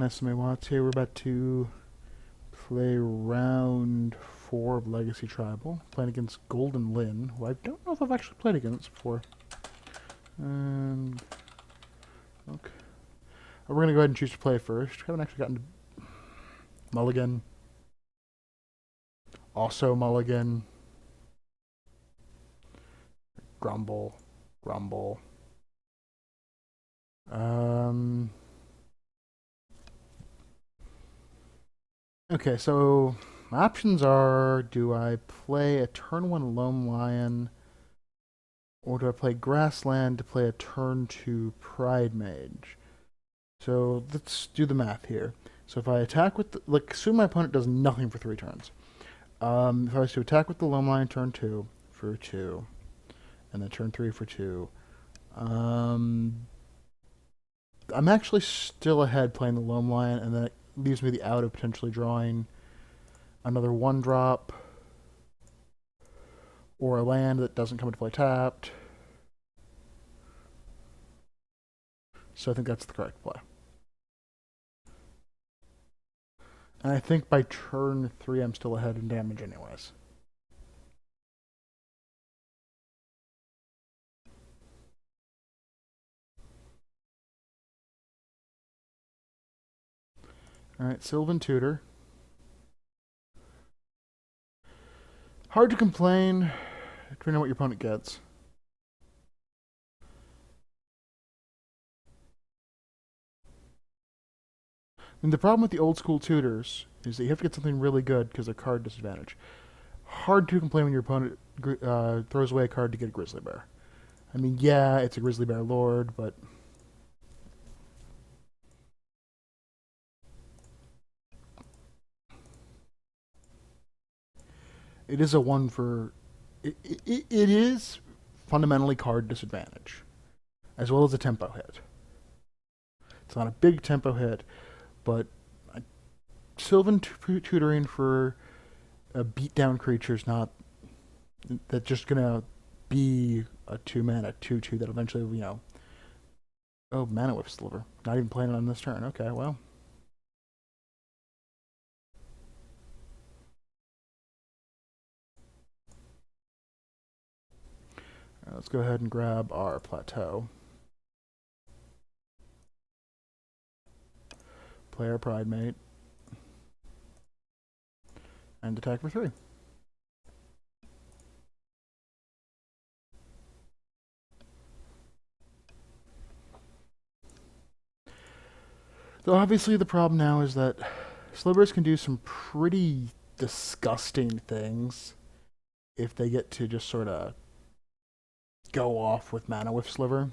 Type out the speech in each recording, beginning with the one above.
SMA Watts here. We're about to play round 4 of Legacy Tribal. Playing against Golden Lynn, who I don't know if I've actually played against before. And okay. We're going to go ahead and choose to play first. Haven't actually gotten to Mulligan. Also Mulligan. Grumble. Grumble. Okay, so my options are, do I play a turn 1 Loam Lion, or do I play Grassland to play a turn 2 Pridemage? So let's do the math here. So if I attack with, assume my opponent does nothing for 3 turns. If I was to attack with the Loam Lion turn 2 for 2, and then turn 3 for 2, I'm actually still ahead playing the Loam Lion, and then it leaves me the out of potentially drawing another 1-drop, or a land that doesn't come into play tapped. So I think that's the correct play. And I think by turn 3 I'm still ahead in damage anyways. Alright, Sylvan Tutor. Hard to complain, depending on what your opponent gets. I mean, the problem with the old school tutors is that you have to get something really good because of card disadvantage. Hard to complain when your opponent throws away a card to get a Grizzly Bear. I mean, yeah, it's a Grizzly Bear Lord, but it is a 1 for... It is fundamentally card disadvantage, as well as a tempo hit. It's not a big tempo hit, but Sylvan tutoring for a beatdown creature is not... That's just going to be a 2-mana 2/2 that eventually, you know... Oh, Mana Whip Sliver. Not even playing it on this turn. Okay, well... Let's go ahead and grab our Plateau. Play our Pridemate. And attack for 3. So obviously the problem now is that Slivers can do some pretty disgusting things if they get to just sort of go off with Mana Whiff Sliver.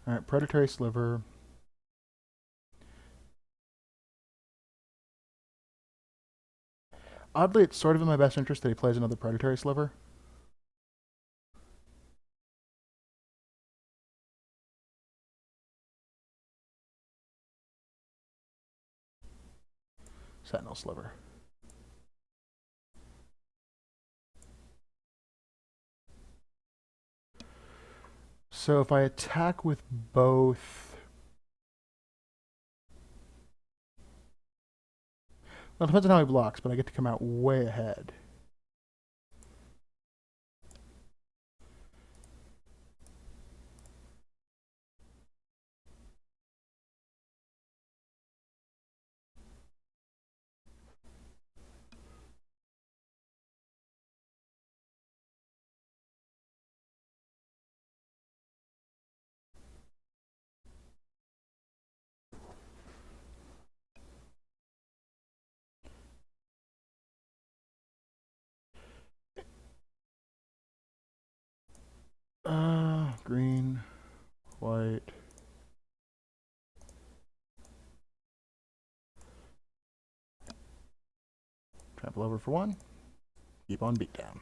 Alright, Predatory Sliver. Oddly, it's sort of in my best interest that he plays another Predatory Sliver. Sentinel Sliver. So if I attack with both... Well, it depends on how he blocks, but I get to come out way ahead. Green, white. Trample over for 1. Keep on beatdown.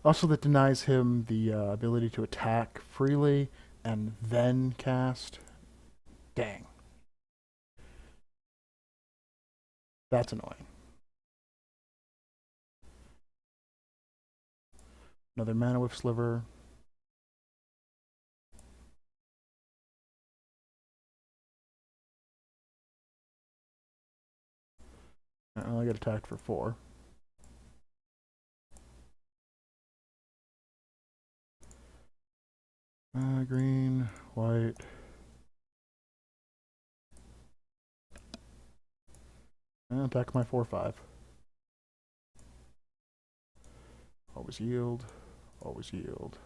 Also, that denies him the ability to attack freely and then cast. Dang. That's annoying. Another mana with Sliver. I get attacked for 4. Green, white. Attack my 4/5. Always yield. Always yield.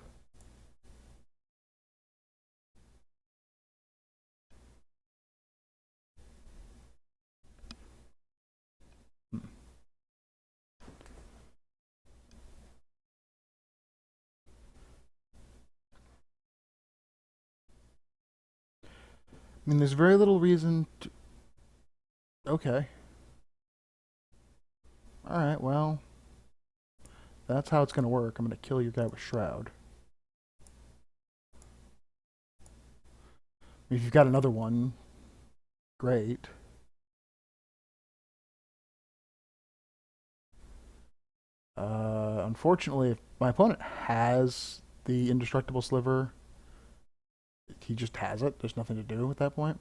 I mean, there's very little reason to... Okay. Alright, well... That's how it's going to work. I'm going to kill your guy with Shroud. If you've got another one, great. Unfortunately, if my opponent has the indestructible sliver, he just has it. There's nothing to do at that point.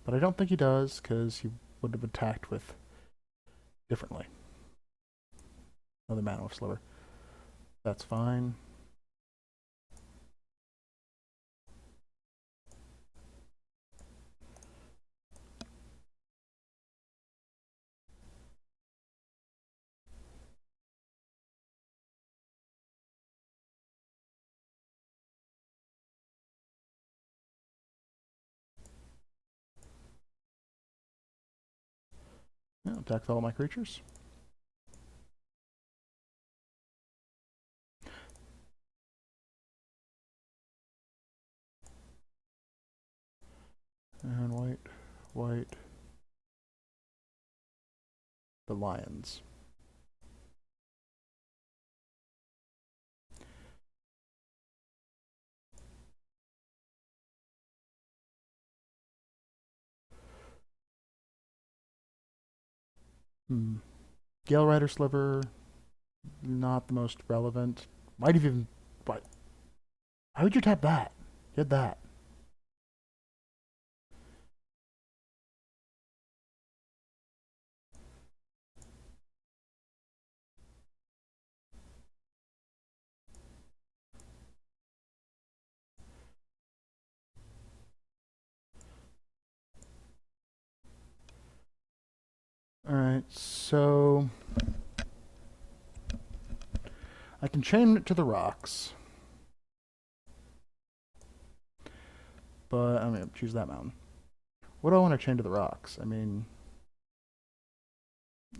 But I don't think he does, because he would have attacked with differently. Another mana with sliver. That's fine. Yeah, attack with all my creatures. And white, white. The Lions. Gale Rider Sliver, not the most relevant. Might have even... What? How would you tap that? Get that. Alright, so... I can chain it to the rocks. But I'm going to choose that mountain. What do I want to chain to the rocks? I mean...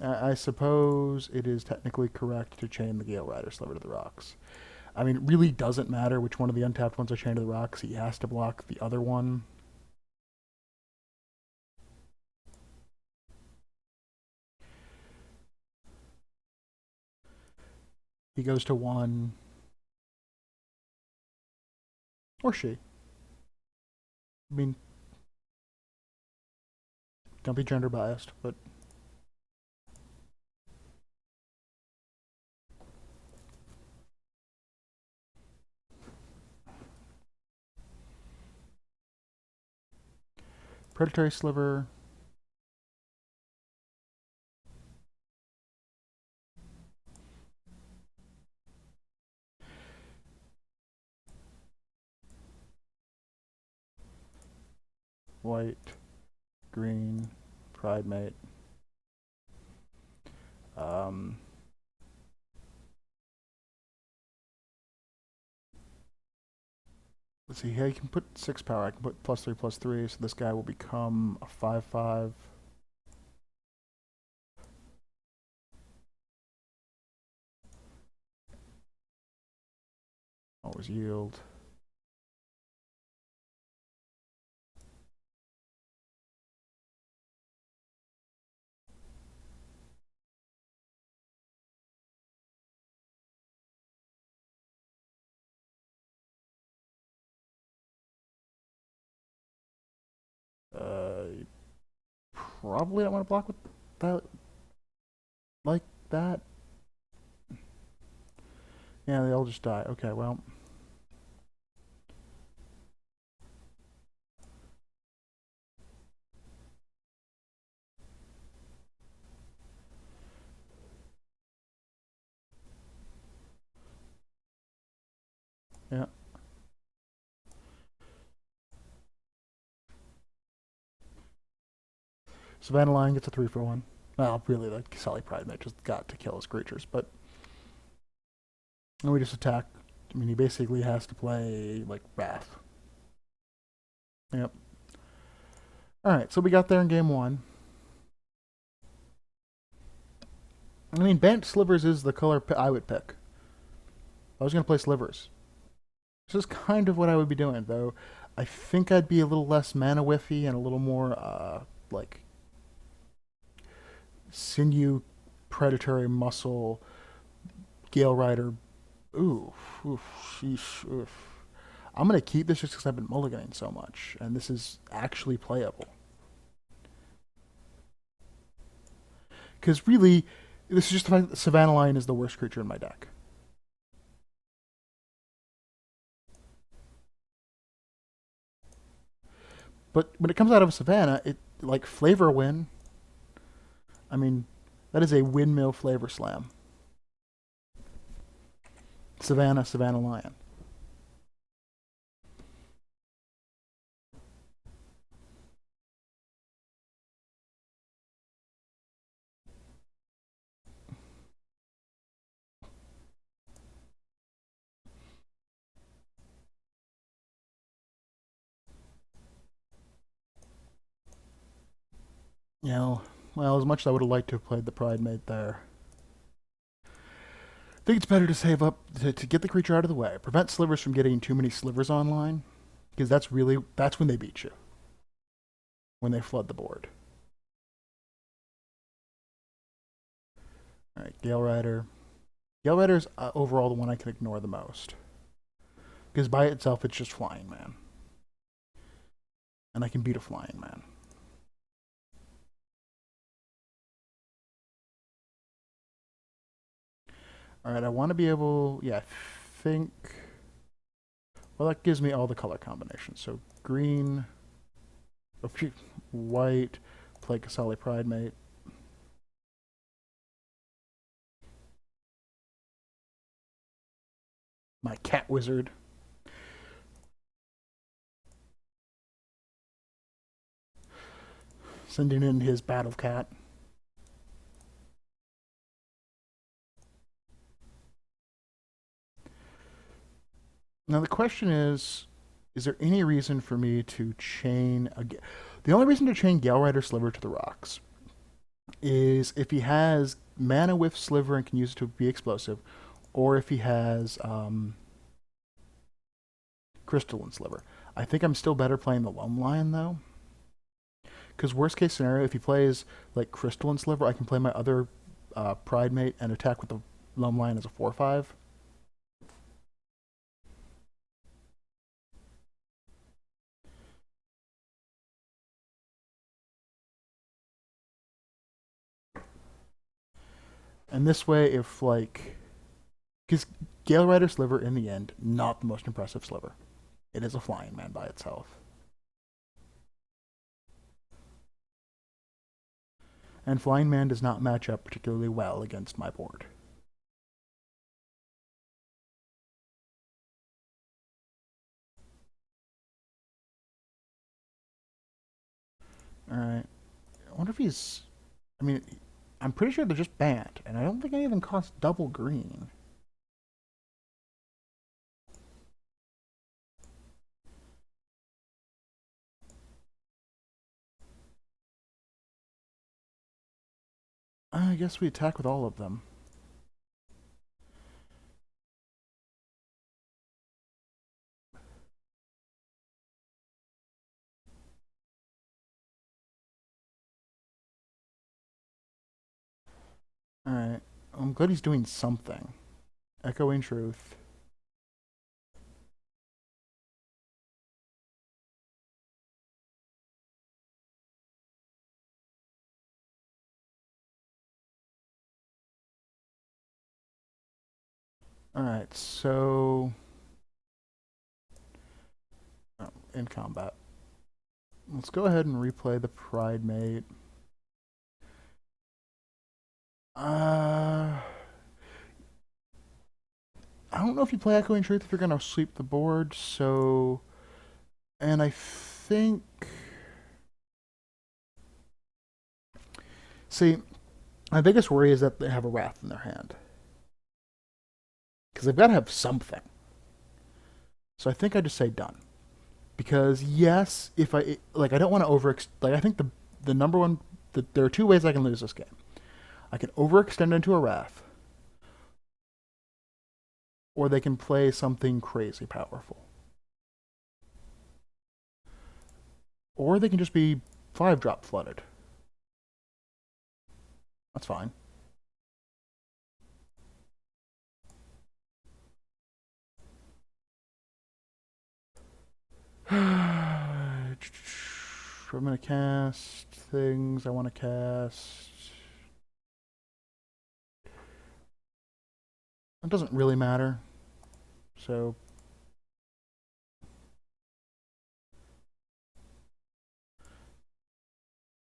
I suppose it is technically correct to chain the Gale Rider Sliver to the rocks. I mean, it really doesn't matter which one of the untapped ones I chain to the rocks. He has to block the other one. He goes to 1. Or she. I mean, don't be gender biased, but... Predatory Sliver. White. Green. Pridemate. Let's see, here you can put 6 power. I can put +3/+3, so this guy will become a 5/5. Always yield. probably don't want to block with that like that. Yeah, they all just die. Okay, well. Yeah. Savannah Lion gets a 3 for 1. Well, really, the Qasali Pridemage just got to kill his creatures, but. And we just attack. I mean, he basically has to play, like, Wrath. Yep. Alright, so we got there in game 1. I mean, Bent Slivers is the color I would pick. I was going to play Slivers. This is kind of what I would be doing, though. I think I'd be a little less mana whiffy and a little more, like, sinew, predatory muscle, Gale Rider. Ooh, sheesh, oof. I'm going to keep this just because I've been mulliganing so much, and this is actually playable. Because really, this is just the fact that Savannah Lion is the worst creature in my deck. But when it comes out of Savannah, it like flavor win. I mean, that is a windmill flavor slam. Savannah Lion. You know, well, as much as I would have liked to have played the Pridemage there, I think it's better to save up to get the creature out of the way. Prevent Slivers from getting too many Slivers online, because that's when they beat you. When they flood the board. Alright, Gale Rider. Gale Rider is overall the one I can ignore the most. Because by itself, it's just Flying Man. And I can beat a Flying Man. Alright, I want to be able... Yeah, I think... Well, that gives me all the color combinations. So, green... white... Play Qasali Pridemage. My cat wizard. Sending in his battle cat. Now the question is there any reason for me to chain again? The only reason to chain Gale Rider Sliver to the rocks is if he has mana with Sliver and can use it to be explosive, or if he has Crystalline Sliver. I think I'm still better playing the Loam Lion though. Because worst case scenario, if he plays like Crystalline Sliver, I can play my other Pridemate and attack with the Loam Lion as a 4/5. And this way, if like, because Gale Rider Sliver in the end, not the most impressive Sliver. It is a Flying Man by itself. And Flying Man does not match up particularly well against my board. Alright. I wonder if he's... I mean, I'm pretty sure they're just banned, and I don't think any of them cost double green. I guess we attack with all of them. Alright. I'm glad he's doing something. Echoing Truth. Alright, so... Oh, in combat. Let's go ahead and replay the Pridemate. I don't know if you play Echoing Truth if you're going to sweep the board, so... And I think... See, my biggest worry is that they have a Wrath in their hand. Because they've got to have something. So I think I just say done. Because yes, if I don't want to I think the number one there are two ways I can lose this game. I can overextend into a Wrath, or they can play something crazy powerful. Or they can just be 5-drop flooded. That's fine. I'm going to cast things I want to cast. It doesn't really matter. So...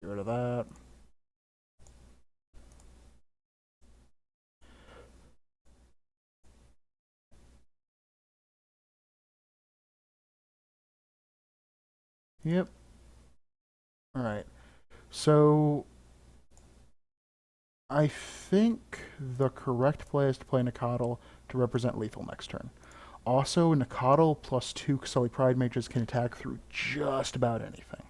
Get rid of that. Yep. Alright. So... I think the correct play is to play Nacatl to represent lethal next turn. Also, Nacatl plus 2 Qasali Pridemages can attack through just about anything.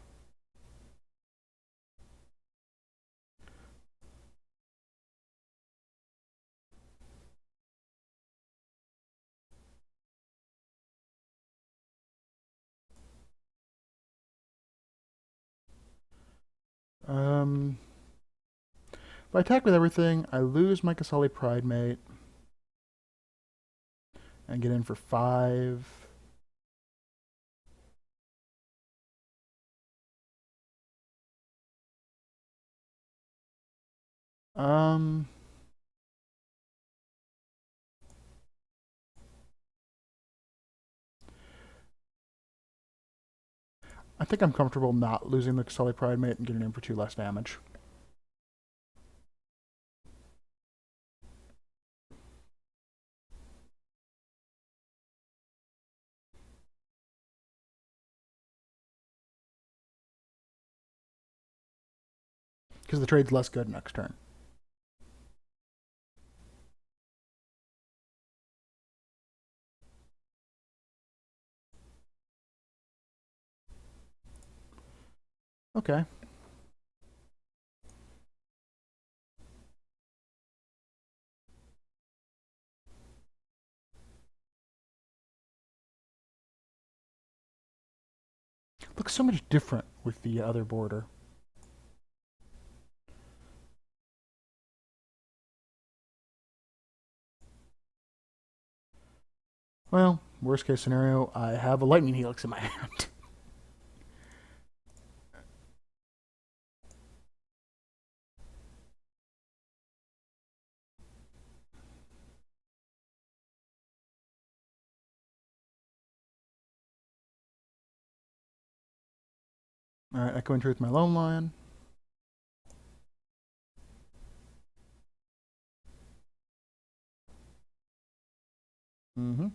If I attack with everything, I lose my Qasali Pridemate and get in for 5. I think I'm comfortable not losing the Qasali Pridemate and getting in for 2 less damage. Because the trade's less good next turn. Okay. Looks so much different with the other border. Well, worst case scenario, I have a Lightning Helix in my hand. Alright, Echoing Truth, my Loam Lion. Mm-hmm.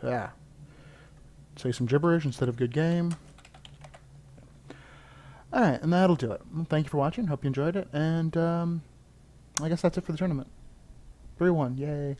Yeah. Say some gibberish instead of good game. Alright, and that'll do it. Thank you for watching. Hope you enjoyed it. And I guess that's it for the tournament. 3-1. Yay.